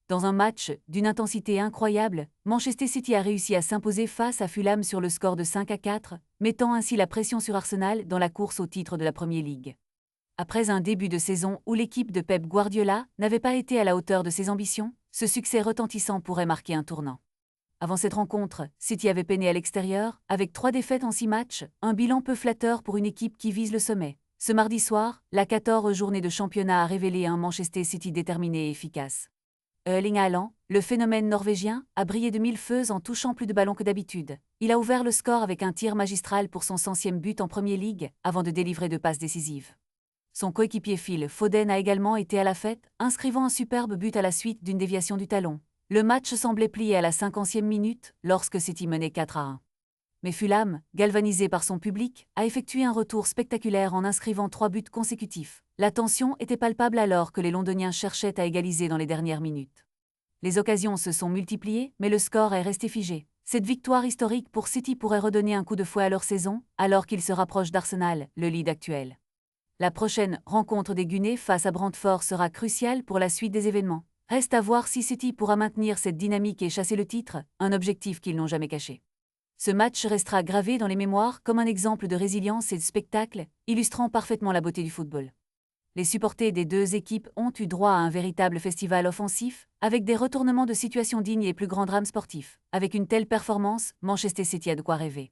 Dans un match d'une intensité incroyable, Manchester City a réussi à s'imposer face à Fulham sur le score de 5-4, mettant ainsi la pression sur Arsenal dans la course au titre de la Premier League. Après un début de saison où l'équipe de Pep Guardiola n'avait pas été à la hauteur de ses ambitions, ce succès retentissant pourrait marquer un tournant. Avant cette rencontre, City avait peiné à l'extérieur, avec 3 défaites en 6 matchs, un bilan peu flatteur pour une équipe qui vise le sommet. Ce mardi soir, la 14e journée de championnat a révélé un Manchester City déterminé et efficace. Erling Haaland, le phénomène norvégien, a brillé de mille feux en touchant plus de ballons que d'habitude. Il a ouvert le score avec un tir magistral pour son 100e but en Premier League, avant de délivrer 2 passes décisives. Son coéquipier Phil Foden a également été à la fête, inscrivant un superbe but à la suite d'une déviation du talon. Le match semblait plié à la 50e minute, lorsque City menait 4-1. Mais Fulham, galvanisé par son public, a effectué un retour spectaculaire en inscrivant 3 buts consécutifs. La tension était palpable alors que les Londoniens cherchaient à égaliser dans les dernières minutes. Les occasions se sont multipliées, mais le score est resté figé. Cette victoire historique pour City pourrait redonner un coup de fouet à leur saison, alors qu'ils se rapprochent d'Arsenal, le lead actuel. La prochaine rencontre des Gunners face à Brentford sera cruciale pour la suite des événements. Reste à voir si City pourra maintenir cette dynamique et chasser le titre, un objectif qu'ils n'ont jamais caché. Ce match restera gravé dans les mémoires comme un exemple de résilience et de spectacle, illustrant parfaitement la beauté du football. Les supporters des 2 équipes ont eu droit à un véritable festival offensif, avec des retournements de situation dignes et plus grands drames sportifs. Avec une telle performance, Manchester City a de quoi rêver.